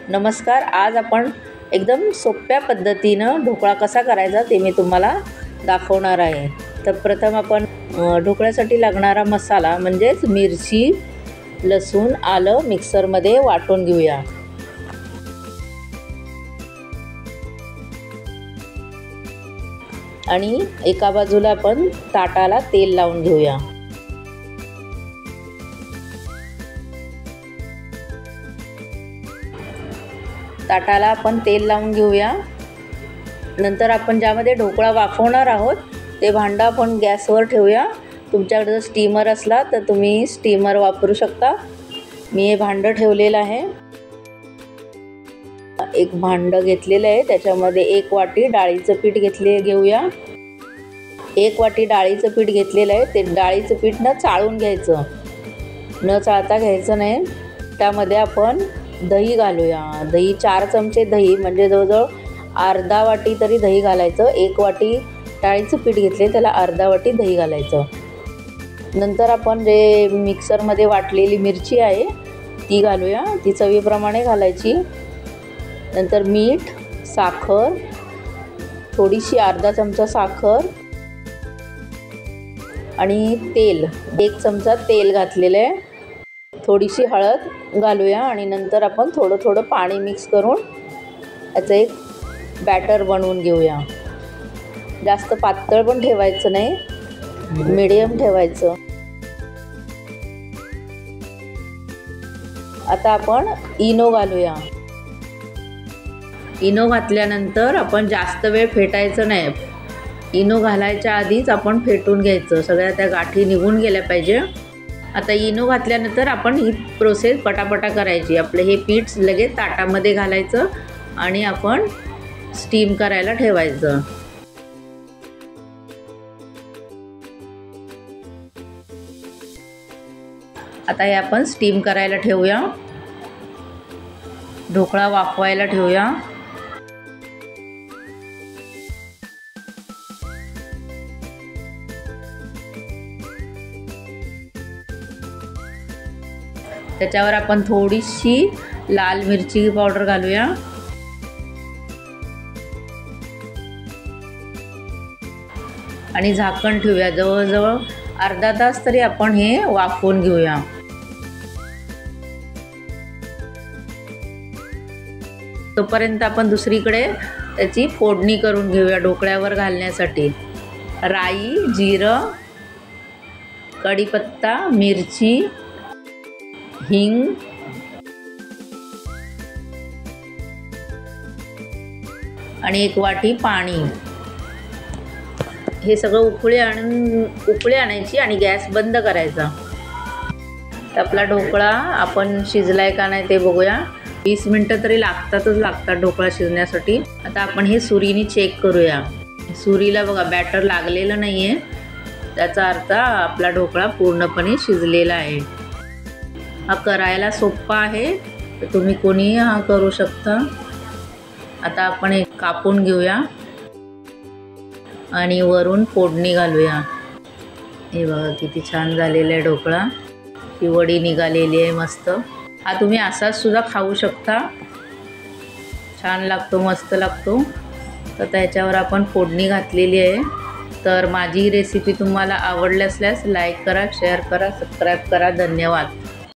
नमस्कार. आज आपण एकदम सोप्या पद्धतीनं ढोकळा कसा करायचा ते मी तुम्हाला दाखवणार आहे. तर प्रथम आपण ढोकळ्यासाठी लागणारा मसाला म्हणजेच मिरची, लसूण, आलं मिक्सरमध्ये वाटून घेऊया. आणि एका बाजूला आपण ताटाला तेल लावून घेऊया. ताटाला आपण तेल लावून घेऊया. नंतर आपण ज्यामध्ये ढोकळा वाफवणार आहोत ते भांडं आपण गॅसवर ठेवूया. तुमच्याकडे जर स्टीमर असला तर तुम्ही स्टीमर वापरू शकता. मी हे भांडं ठेवलेलं आहे. एक भांडं घेतलेलं आहे, त्याच्यामध्ये 1 वाटी डाळीचं पीठ घेऊया. 1 वाटी डाळीचं पीठ घेतलेलं आहे. ते डाळीचं पीठ न चाळून घ्यायचं, न चाळता घ्यायचं नाही. त्यामध्ये आपण दही घालूया. दही 4 चमचे दही म्हणजे जवळजवळ अर्धा वाटी तरी दही घालायचं. 1 वाटी डाळीचं पीठ घेतले त्याला अर्धा वाटी दही घालायचं. नंतर आपण जे मिक्सरमध्ये वाटलेली मिरची आहे ती घालूया. ती चवीप्रमाणे घालायची. नंतर मीठ, साखर थोडीशी, अर्धा चमचा साखर आणि तेल, 1 चमचा तेल घातलेलं आहे. थोडीशी हळद घालूया आणि नंतर आपण थोडं थोडं पाणी मिक्स करून याचं एक बॅटर बनवून घेऊया. जास्त पातळ पण ठेवायचं नाही, मीडियम ठेवायचं. आता आपण इनो घालूया. इनो घातल्यानंतर आपण जास्त वेळ फेटायचं नाही. इनो घालायच्या आधीच आपण फेटून घ्यायचं. सगळ्या त्या गाठी निघून गेल्या पाहिजे. आता इनो घातल्यानंतर आपण ही प्रोसेस पटापटा करायची. आपलं हे पीठ लगेच ताटामध्ये घालायचं आणि आपण स्टीम करायला ठेवायचं. आता हे आपण स्टीम करायला ठेवूया. ढोकळा वाफवायला ठेवूया. त्याच्यावर आपण थोडीशी लाल मिरची पावडर घालूया. आणि झाकण ठेवूया. जवळजवळ अर्धा तास तरी आपण हे वाफवून घेऊया. तोपर्यंत आपण दुसरीकडे त्याची फोडणी करून घेऊया. ढोकळ्यावर घालण्यासाठी राई, जिरं, कढीपत्ता, मिरची, हिंग आणि 1 वाटी पाणी. हे सगळं उकळी आणायची आणि गॅस बंद करायचा. तर आपला ढोकळा आपण शिजलाय का नाही ते बघूया. 20 मिनटं तरी लागतात ढोकळा शिजण्यासाठी. आता आपण हे सुरीने चेक करूया. सुरीला बघा बॅटर लागलेलं नाही आहे, त्याचा अर्थ आपला ढोकळा पूर्णपणे शिजलेला आहे. हा करायला सोपा आहे, तर तुम्ही कोणीही हा करू शकता. आता आपण हे कापून घेऊया आणि वरून फोडणी घालूया. हे बघा किती छान झालेला आहे ढोकळा. ही वडी निघालेली आहे मस्त. हा तुम्ही असाच सुद्धा खाऊ शकता. छान लागतो, मस्त लागतो. तर त्याच्यावर आपण फोडणी घातलेली आहे. तर माझी रेसिपी तुम्हाला आवडली असल्यास लाईक करा, शेअर करा, सबस्क्राईब करा. धन्यवाद.